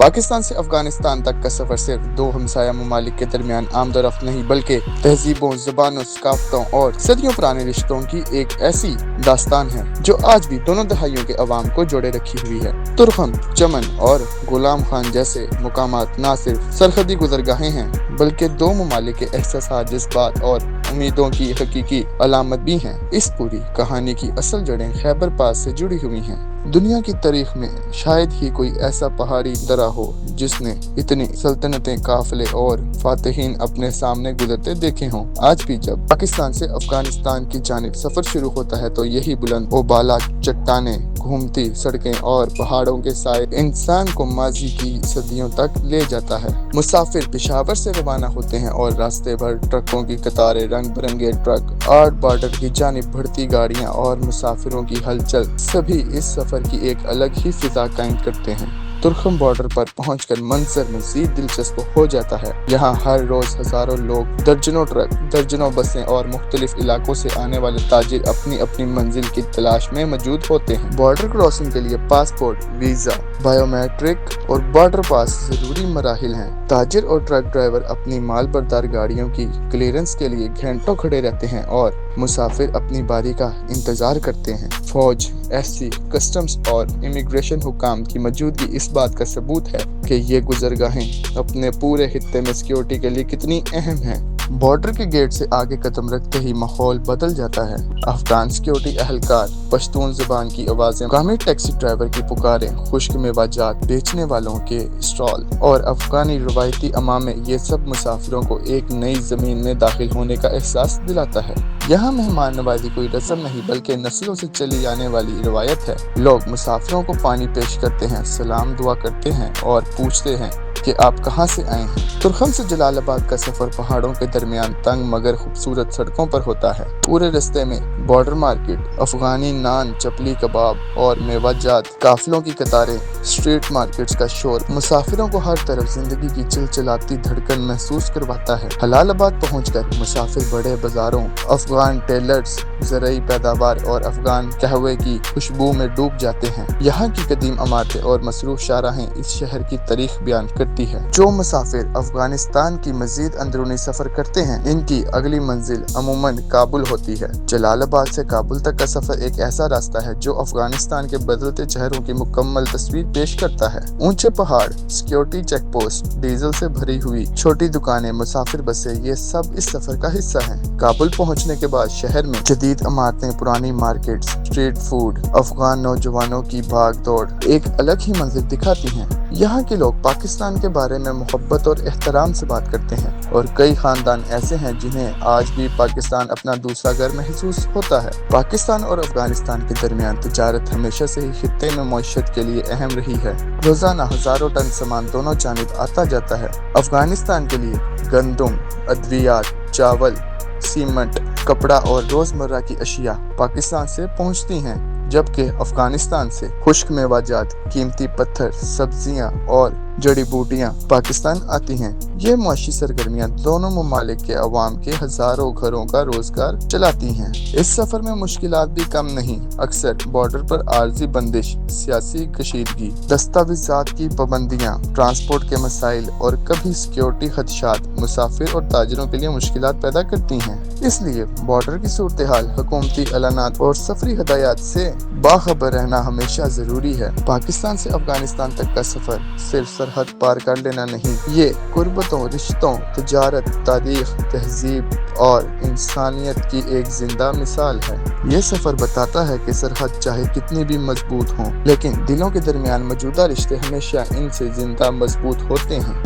पाकिस्तान से अफगानिस्तान तक का सफर सिर्फ दो हमसाया ममालिक के दरमियान आमदोरफ्त नहीं बल्कि तहजीबों, ज़बानों, सकाफ़तों और सदियों पुराने रिश्तों की एक ऐसी दास्तान है जो आज भी दोनों दहाइयों के अवाम को जोड़े रखी हुई है। तुरखम, चमन और गुलाम खान जैसे मुकामात न सिर्फ सरहदी गुजरगाहें हैं बल्कि दो ममालिक के एहसासात, जज्बात और उम्मीदों की हकीकी अलामत भी हैं। इस पूरी कहानी की असल जड़ें खैबर पास से जुड़ी हुई हैं। दुनिया की तारीख में शायद ही कोई ऐसा पहाड़ी दर्रा हो जिसने इतनी सल्तनतें, काफिले और फातिहीन अपने सामने गुजरते देखे हों। आज भी जब पाकिस्तान से अफगानिस्तान की जानिब सफर शुरू होता है तो यही बुलंद व बाला चट्टानें, घूमती सड़कें और पहाड़ों के साए इंसान को माजी की सदियों तक ले जाता है। मुसाफिर पेशावर से रवाना होते हैं और रास्ते भर ट्रकों की कतारें, रंग बिरंगे ट्रक, आर्ट बॉर्डर की जानिब बढ़ती गाड़ियां और मुसाफिरों की हलचल सभी इस सफर की एक अलग ही फिजा कायम करते हैं। तुरखम बॉर्डर पर पहुंचकर मंजर मजीद दिलचस्प हो जाता है। यहाँ हर रोज हजारों लोग, दर्जनों ट्रक, दर्जनों बसें और मुख्तलिफ इलाकों से आने वाले ताजिर अपनी अपनी मंजिल की तलाश में मौजूद होते हैं। बॉर्डर क्रॉसिंग के लिए पासपोर्ट, वीजा, बायोमेट्रिक और बॉर्डर पास जरूरी मराहिल हैं। ताजिर और ट्रक ड्राइवर अपनी माल बरदार गाड़ियों की क्लियरेंस के लिए घंटों खड़े रहते हैं और मुसाफिर अपनी बारी का इंतजार करते हैं। फौज, एससी, कस्टम्स और इमिग्रेशन हुकाम की मौजूदगी इस बात का सबूत है कि ये गुजरगाहें अपने पूरे खित्ते में सिक्योरिटी के लिए कितनी अहम हैं। बॉर्डर के गेट से आगे कदम रखते ही माहौल बदल जाता है। अफगान सिक्योरिटी अहलकार, पश्तून जुबान की आवाजें, मुकामी टैक्सी ड्राइवर की पुकारें, खुश्क मेवाजात बेचने वालों के स्टॉल और अफगानी रवायती अमामे, ये सब मुसाफिरों को एक नई जमीन में दाखिल होने का एहसास दिलाता है। यहाँ मेहमान नवाजी कोई रस्म नहीं बल्कि नस्लों से चली आने वाली रवायत है। लोग मुसाफिरों को पानी पेश करते हैं, सलाम दुआ करते हैं और पूछते हैं कि आप कहाँ से आए हैं। तुरखम से जलालाबाद का सफर पहाड़ों के दरमियान तंग मगर खूबसूरत सड़कों पर होता है। पूरे रास्ते में बॉर्डर मार्केट, अफगानी नान, चपली कबाब और मेवाजात काफिलों की कतारें, स्ट्रीट मार्केट्स का शोर मुसाफिरों को हर तरफ जिंदगी की चिलचिलाती धड़कन महसूस करवाता है। जलालाबाद पहुंचकर मुसाफिर बड़े बाजारों, अफगान टेलर्स, ज़राई पैदावार और अफगान कहवे की खुशबू में डूब जाते हैं। यहाँ की कदीम इमारतें और मसरूफ शाहराहें इस शहर की तारीख बयान करती है। जो मुसाफिर अफगानिस्तान की मजीद अंदरूनी सफर करते हैं, इनकी अगली मंजिल अमूमन काबुल होती है। जलालाबाद से काबुल तक का सफर एक ऐसा रास्ता है जो अफगानिस्तान के बदलते चेहरों की मुकम्मल तस्वीर पेश करता है। ऊंचे पहाड़, सिक्योरिटी चेक पोस्ट, डीजल से भरी हुई छोटी दुकानें, मुसाफिर बसें, ये सब इस सफर का हिस्सा हैं। काबुल पहुंचने के बाद शहर में जदीद इमारतें, पुरानी मार्केट्स, स्ट्रीट फूड, अफगान नौजवानों की भाग दौड़ एक अलग ही मंजिल दिखाती हैं। यहाँ के लोग पाकिस्तान के बारे में मोहब्बत और एहतराम से बात करते हैं और कई खानदान ऐसे हैं जिन्हें आज भी पाकिस्तान अपना दूसरा घर महसूस होता है। पाकिस्तान और अफगानिस्तान के दरमियान तिजारत हमेशा से ही खित्ते में मईशत के लिए अहम रही है। रोजाना हजारों टन सामान दोनों जानिब आता जाता है। अफगानिस्तान के लिए गंदम, अद्वियात, चावल, सीमेंट, कपड़ा और रोजमर्रा की अशिया पाकिस्तान से पहुंचती हैं, जबकि अफगानिस्तान से खुश्क मेवाजात, कीमती पत्थर, सब्जियां और जड़ी बूटियां पाकिस्तान आती हैं। ये मुआशी सरगर्मियां दोनों ममालिक के अवाम के हजारों घरों का रोजगार चलाती हैं। इस सफर में मुश्किलात भी कम नहीं। अक्सर बॉर्डर पर आर्जी बंदिश, सियासी कशीदगी, दस्तावेजात की पाबंदियां, ट्रांसपोर्ट के मसाइल और कभी सिक्योरिटी खदशात मुसाफिर और ताजिरों के लिए मुश्किलात पैदा करती हैं। इसलिए बॉर्डर की सूरत हाल, हुकूमती एलानात और सफरी हदायत से बाखबर रहना हमेशा जरूरी है। पाकिस्तान से अफगानिस्तान तक का सफर सिर्फ सरहद पार कर लेना नहीं, ये कुर्बतों, रिश्तों, तिजारत, तारीख, तहजीब और इंसानियत की एक जिंदा मिसाल है। ये सफर बताता है कि सरहद चाहे कितनी भी मजबूत हो, लेकिन दिलों के दरमियान मौजूदा रिश्ते हमेशा इनसे जिंदा मजबूत होते हैं।